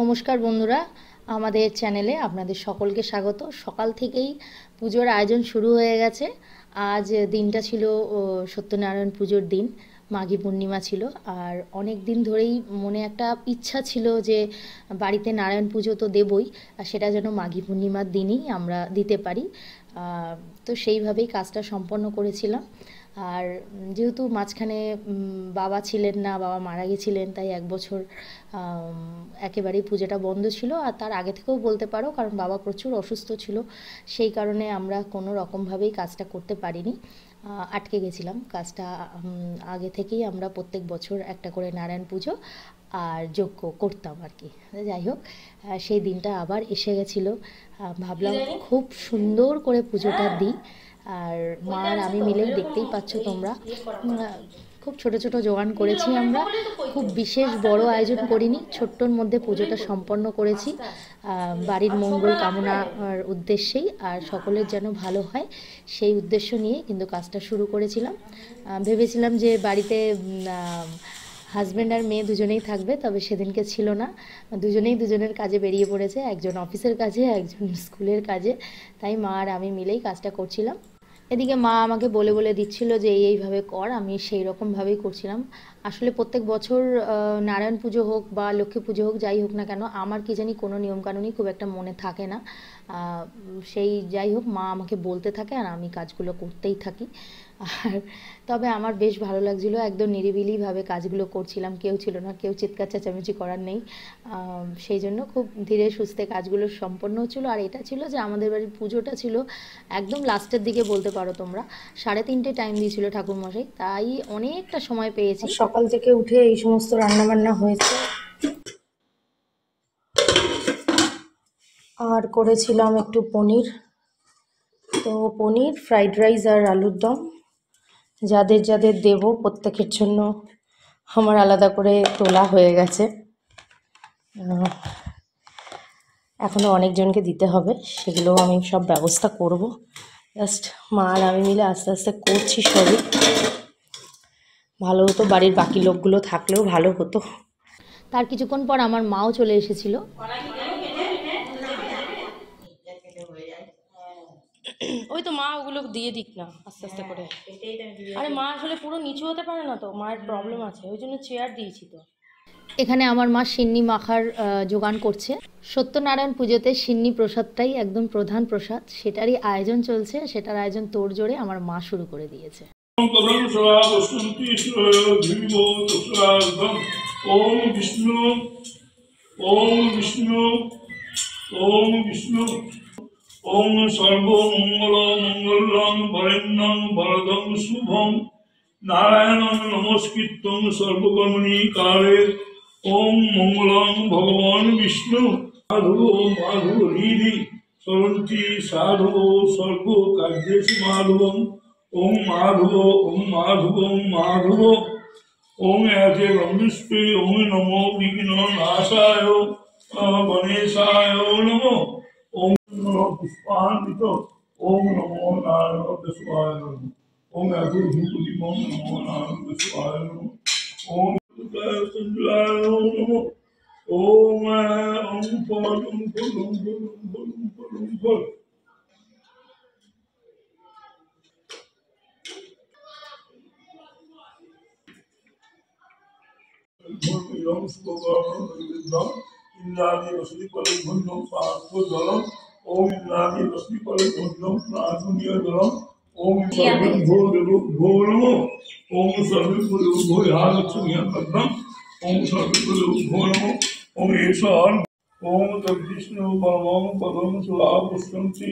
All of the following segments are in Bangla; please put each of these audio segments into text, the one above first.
নমস্কার বন্ধুরা, আমাদের চ্যানেলে আপনাদের সকলকে স্বাগত। সকাল থেকেই পুজোর আয়োজন শুরু হয়ে গেছে। আজ দিনটা ছিল সত্যনারায়ণ পুজোর দিন, মাঘী পূর্ণিমা ছিল। আর অনেক দিন ধরেই মনে একটা ইচ্ছা ছিল যে বাড়িতে নারায়ণ পুজো তো দেবই, আর সেটা যেন মাঘী পূর্ণিমার দিনই আমরা দিতে পারি। তো সেইভাবেই কাজটা সম্পন্ন করেছিলাম। আর যেহেতু মাঝখানে বাবা ছিলেন না, বাবা মারা গেছিলেন, তাই এক বছর একেবারেই পুজোটা বন্ধ ছিল। আর তার আগে থেকেও বলতে পারো, কারণ বাবা প্রচুর অসুস্থ ছিল, সেই কারণে আমরা কোনো রকমভাবেই কাজটা করতে পারিনি, আটকে গেছিলাম কাজটা। আগে থেকেই আমরা প্রত্যেক বছর একটা করে নারায়ণ পুজো আর যজ্ঞ করতাম আর কি। যাই হোক, সেই দিনটা আবার এসে গেছিলো। ভাবলাম খুব সুন্দর করে পুজোটা দিই। আর মা আর আমি মিলেই, দেখতেই পাচ্ছ তোমরা, খুব ছোট ছোট জোগান করেছি আমরা। খুব বিশেষ বড় আয়োজন করিনি, ছোট্টর মধ্যে পুজোটা সম্পন্ন করেছি বাড়ির মঙ্গল কামনার উদ্দেশ্যেই, আর সকলের যেন ভালো হয় সেই উদ্দেশ্য নিয়ে কিন্তু কাজটা শুরু করেছিলাম। ভেবেছিলাম যে বাড়িতে হাজব্যান্ড আর মেয়ে দুজনেই থাকবে, তবে সেদিনকে ছিল না। দুজনেই দুজনের কাজে বেরিয়ে পড়েছে, একজন অফিসের কাজে, একজন স্কুলের কাজে। তাই মা আর আমি মিলেই কাজটা করছিলাম। এদিকে মা আমাকে বলে বলে দিচ্ছিল যে এইভাবে কর, আমি সেই রকমভাবেই করছিলাম। আসলে প্রত্যেক বছর নারায়ণ পুজো হোক বা লক্ষ্মী পুজো হোক, যাই হোক না কেন, আমার কি জানি কোনো নিয়মকানুনই খুব একটা মনে থাকে না। সেই যাই হোক, মা আমাকে বলতে থাকে আর আমি কাজগুলো করতেই থাকি। আর তবে আমার বেশ ভালো লাগছিলো, একদম নিরিবিলিভাবে কাজগুলো করছিলাম, কেউ ছিল না, কেউ চিৎকার চেঁচামেচি করার নেই। সেই জন্য খুব ধীরে সুস্থে কাজগুলো সম্পন্ন হচ্ছিলো। আর এটা ছিল যে আমাদের বাড়ির পুজোটা ছিল একদম লাস্টের দিকে, বলতে পারো তোমরা 3:30 টাইম দিয়েছিল ঠাকুরমশাই, তাই অনেকটা সময় পেয়েছি। সকাল থেকে উঠে এই সমস্ত রান্নাবান্না হয়েছে। আর করেছিলাম একটু পনির, তো পনির, ফ্রাইড রাইস আর আলুর দম। যাদের যাদের দেব প্রত্যেকের জন্য আমার আলাদা করে তোলা হয়ে গেছে। এখনও অনেকজনকে দিতে হবে, সেগুলো আমি সব ব্যবস্থা করব। জাস্ট মা আর আমি মিলে আস্তে আস্তে করছি সবই। ভালো হতো বাড়ির বাকি লোকগুলো থাকলেও ভালো হতো। তার কিছুক্ষণ পর আমার মাও চলে এসেছিল। ওই তো মা ওগুলো দিয়ে দিক না আস্তে আস্তে করে। আরে মা আসলে পুরো নিচু হতে পারে না, তো মায়ের প্রবলেম আছে, ওই জন্য চেয়ার দিয়েছি। তো এখানে আমার মা সিন্নি মাখার জোগান করছে। সত্যনারায়ণ পুজোতে সিন্নি প্রসাদটাই একদম প্রধান প্রসাদ, সেটারই আয়োজন চলছে। সেটার আয়োজন তোড়জোড়ে আমার মা শুরু করে দিয়েছে। ওম বিষ্ণু, ওম বিষ্ণু, ওম বিষ্ণু, ওম সর্বমঙ্গল মঙ্গলং বরেণ্যং বরদং শুভং নারায়ণং নমস্কৃত্যং সর্বকর্মণি কালে। ওম মঙ্গলং ভগবান বিষ্ণু মাধব মাধব হৃদি সরন্তি সাধব সর্ব কার্যেষু মাধবং। ওম মাধব, ওম মাধব, ওম মাধব। ওম এতে বন্ধুষ্পে, ওম নমো বিঘ্ন নাশায় গণেশায় নমো। ওম পুষ্পান্বিত, ওম নমো নারায়ণ দেশায় নমো। ওম এত ধূপদীপ, ওম নমো নারায়ণ দেশায় নমো। ওম চন্দ্রায় নমো। ওম ওম ফল, ওম ফল, ওম ফল, ওম ফল, ওম ফল, ওম ফল। ইন্দ্রাদি রশ্মি করে ধন্যম পার্থ জলম। ওম ইন্দ্রাদি রশ্মি করে ধন্যম প্রাণীয় জলম। ওম সর্বভূ ভূ নমো। ওম সর্বভূ ভূ হালক্ষ্মীয়াম পদ্মম। ওম সর্বভূ ভূ নমো। ওম ঈশ্বর। ওম তদ্বিষ্ণু পরমং পদম সুরা পুষ্পন্তি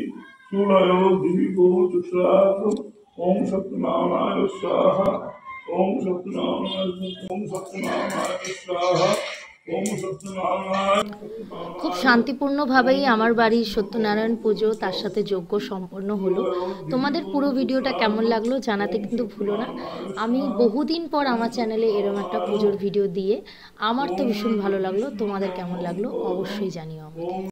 সুরয় দিবি গো চুষাত। ওম সত্যনারায়ণ স্বাহা। ওম সত্যনারায়ণ, ওম সত্যনারায়ণ স্বাহা। ওম সত্যনারায়ণ। খুব শান্তিপূর্ণভাবেই আমার বাড়ির সত্যনারায়ণ পুজো, তার সাথে যজ্ঞ সম্পন্ন হলো। তোমাদের পুরো ভিডিওটা কেমন লাগলো জানাতে কিন্তু ভুলো না। আমি বহুদিন পর আমার চ্যানেলে এরম একটা পুজোর ভিডিও দিয়ে আমার তো ভীষণ ভালো লাগলো। তোমাদের কেমন লাগলো অবশ্যই জানিও আমাকে।